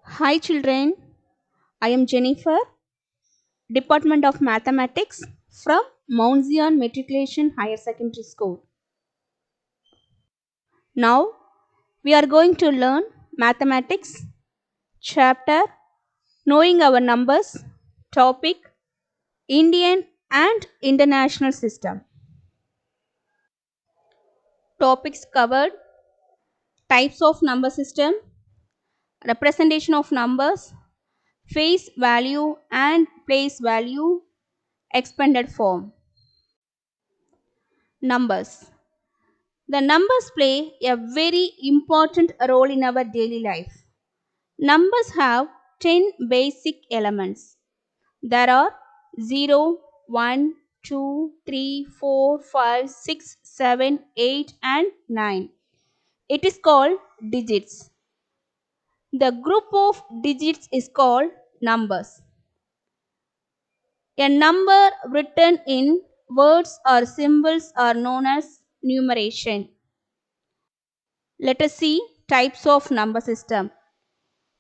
Hi children, I am Jennifer, Department of Mathematics from Mount Zion Matriculation Higher Secondary School. Now we are going to learn Mathematics chapter Knowing Our Numbers, topic Indian and International System. Topics covered: types of number system, representation of numbers, face value and place value, expanded form. Numbers. The numbers play a very important role in our daily life. Numbers have 10 basic elements. There are 0, 1, 2, 3, 4, 5, 6, 7, 8 and 9. It is called digits. The group of digits is called numbers. A number written in words or symbols are known as numeration. Let us see types of number system.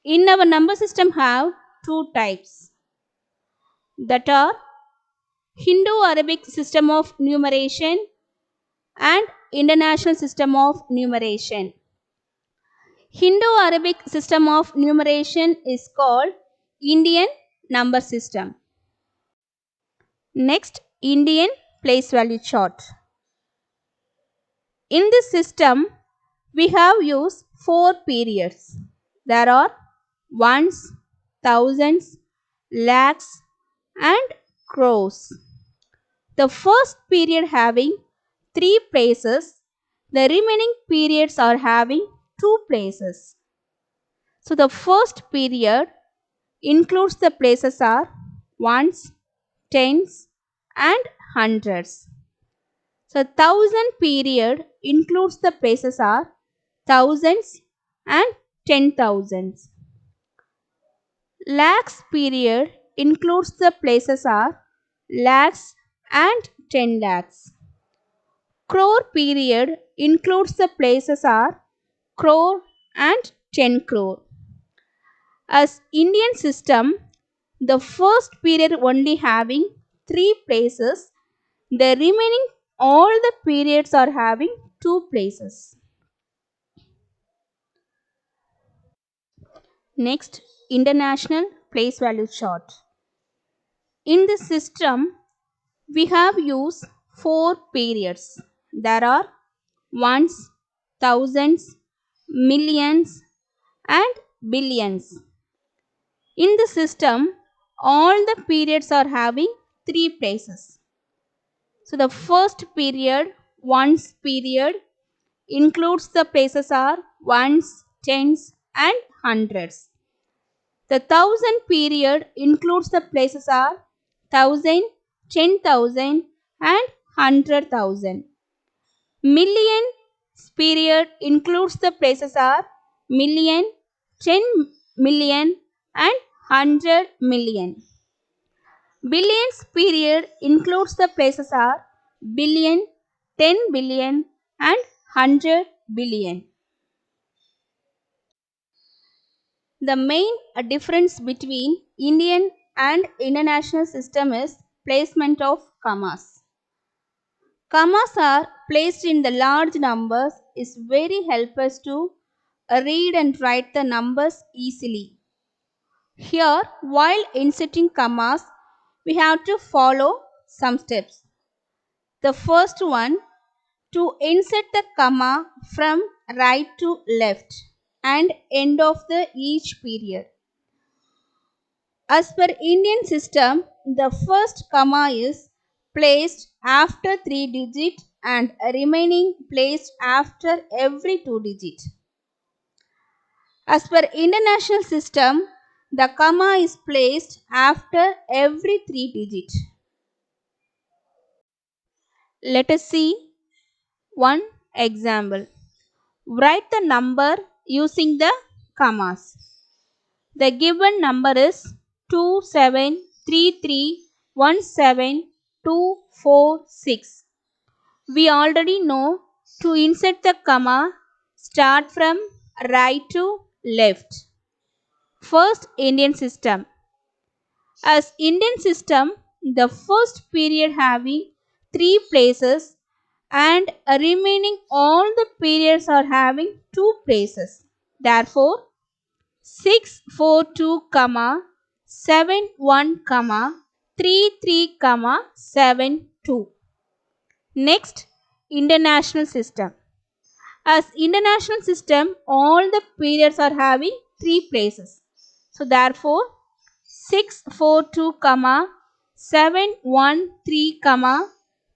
In our number system have two types, that are Hindu-Arabic system of numeration and International system of numeration. Hindu-Arabic system of numeration is called Indian number system. Next, Indian place value chart. In this system, we have used 4 periods. There are ones, thousands, lakhs and crores. The first period having 3 places, the remaining periods are having 2 places. So the first period includes the places are ones, tens and hundreds. So thousand period includes the places are thousands and 10,000s. Lakhs period includes the places are lakhs and 10 lakhs. Crore period includes the places are crore and 10 crore. As Indian system, the first period only having 3 places, the remaining all the periods are having 2 places. Next, International place value chart. In this system, we have used 4 periods. There are ones, thousands, millions and billions. In the system, all the periods are having 3 places. So the first period, ones period, includes the places are ones, tens and hundreds. The thousand period includes the places are thousand, 10,000 and 100,000. Million period includes the places are million, 10 million and 100 million. Billions period includes the places are billion, 10 billion and 100 billion. The main difference between Indian and international system is placement of commas. Commas are placed in the large numbers is very help us to read and write the numbers easily. Here, while inserting commas, we have to follow some steps. The first one, to insert the comma from right to left and end of the each period. As per Indian system, the first comma is placed after 3 digits and remaining placed after every 2 digits. As per international system, the comma is placed after every 3 digits. Let us see one example. Write the number using the commas. The given number is 2733172246. We already know to insert the comma, start from right to left. First Indian system. As Indian system, the first period having 3 places and remaining all the periods are having 2 places. Therefore, 642, 71, 33, 72. Next, international system. As international system, all the periods are having 3 places. So therefore, 642, 713,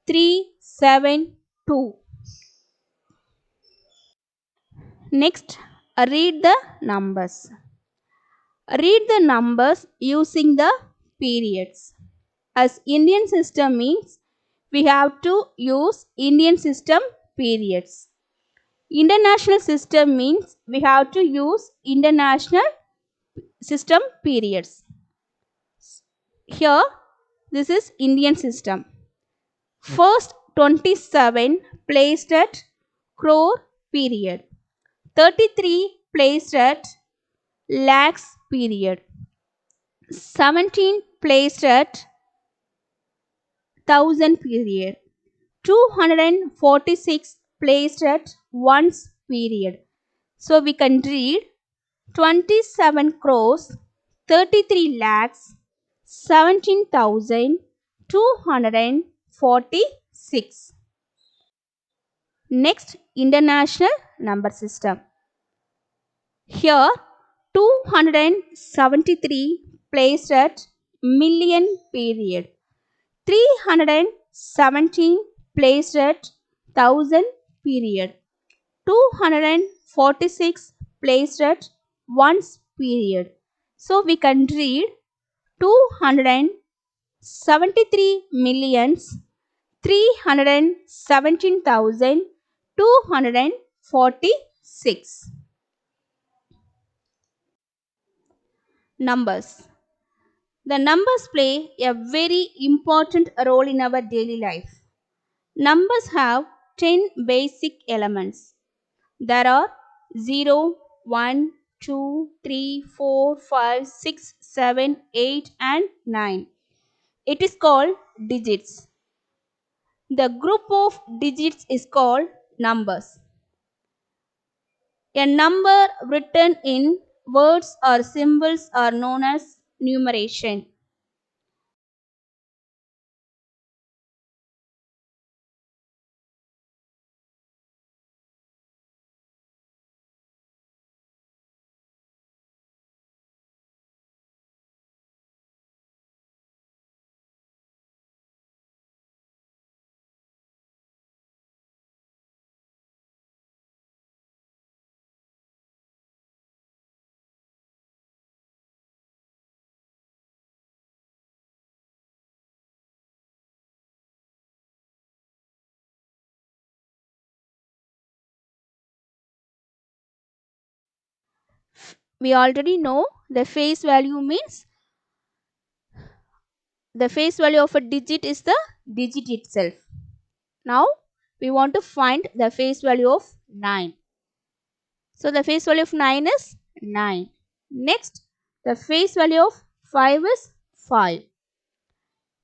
372. Next, read the numbers. Read the numbers using the periods. As Indian system means we have to use Indian system periods. International system means we have to use international system periods. Here, this is Indian system. First 27 placed at crore period. 33 placed at lakhs period. 17 placed at thousand period. 246 placed at ones period. So we can read 27 crores, 33 lakhs, 17,246. Next, international number system. Here, 273 placed at million period. 317 placed at thousand period. 246 placed at ones period. So we can read 273 millions 317,246. Numbers. The numbers play a very important role in our daily life. Numbers have 10 basic elements. There are 0, 1, 2, 3, 4, 5, 6, 7, 8 and 9. It is called digits. The group of digits is called numbers. A number written in words or symbols are known as numeration. We already know the face value means the face value of a digit is the digit itself. Now we want to find the face value of 9. So the face value of 9 is 9. Next, the face value of 5 is 5.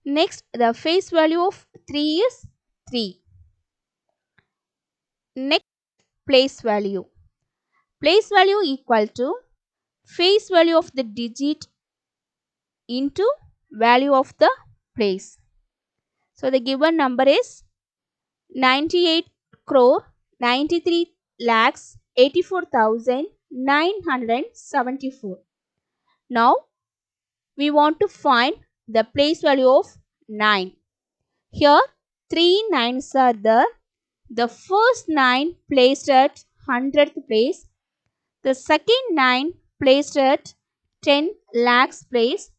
Next, the face value of 3 is 3. Next, place value. Place value equal to face value of the digit into value of the place. So the given number is 98 crore 93 lakhs 84,974. Now we want to find the place value of 9. Here 3 nines are there. The first 9 placed at 100th place. The second 9 placed at 10 lakhs place.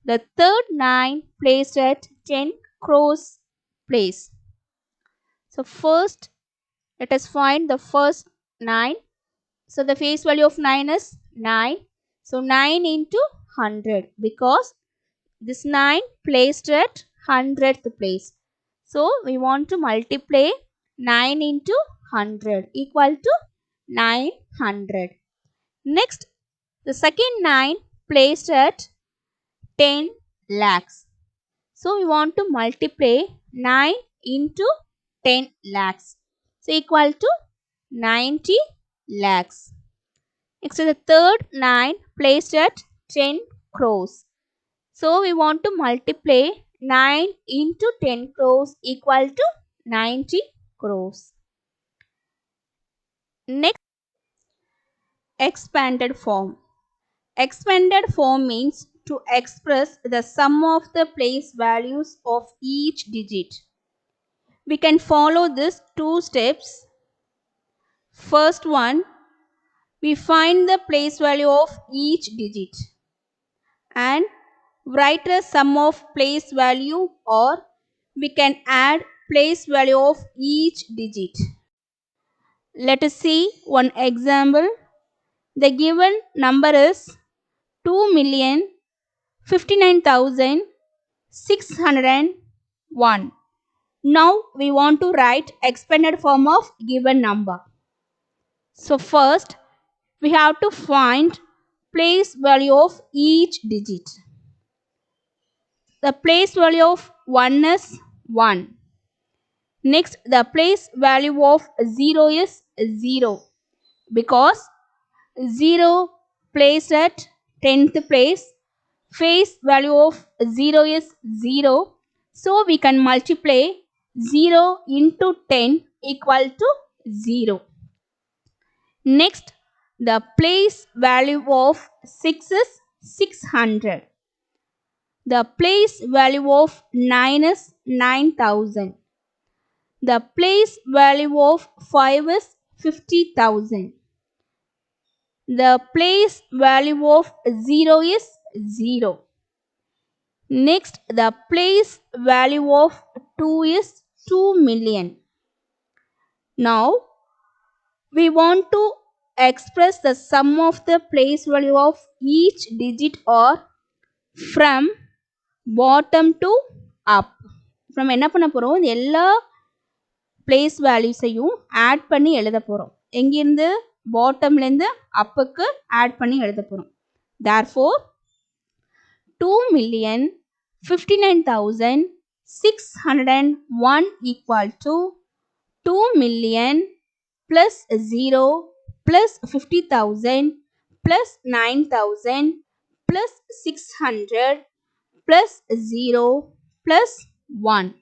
The third 9 placed at 10 crores place. So first let us find the first 9. So the face value of 9 is 9. So 9 into 100 because this 9 placed at 100th place. So we want to multiply 9 into 100 equal to 900. Next, the second 9 placed at 10 lakhs. So we want to multiply 9 into 10 lakhs. So equal to 90 lakhs. Next is the third 9 placed at 10 crores. So we want to multiply 9 into 10 crores equal to 90 crores. Next, expanded form. Expanded form means to express the sum of the place values of each digit. We can follow this two steps. First one, we find the place value of each digit and write a sum of place value, or we can add place value of each digit. Let us see one example. The given number is 2,059,601. Now we want to write expanded form of given number. So first we have to find place value of each digit. The place value of 1 is 1. Next, the place value of 0 is 0 because 0 placed at 10th place. Face value of 0 is 0. So we can multiply 0 into 10 equal to 0. Next, the place value of 6 is 600. The place value of 9 is 9,000. The place value of 5 is 50,000. The place value of 0 is 0. Next, the place value of 2 is 2 million. Now, we want to express the sum of the place value of each digit or from bottom to up. From என்ன பண்ண போறோம், எல்லா place valuesஐயும் add பண்ணி எழுத போறோம். எங்கிருந்து பாட்டம்ல இருந்து அப்புக்கு add பண்ணி எழுத போறோம். Therefore 2,59,601 equal to 2 million plus 0 plus 50,000 plus 9,000 plus 600 plus 0 plus 1.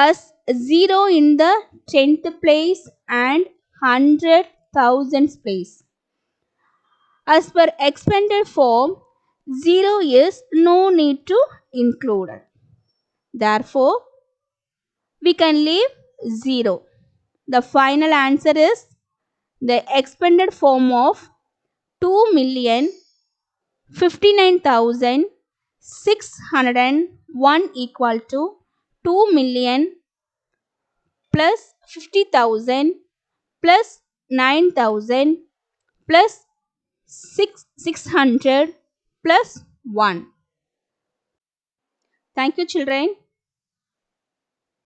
As 0 in the 10th place and 100,000 place. As per expanded form, 0 is no need to include. Therefore, we can leave 0. The final answer is the expanded form of 2,59,601 equal to 2 million plus 50,000 plus 9,000 plus 600 plus 1. Thank you, children.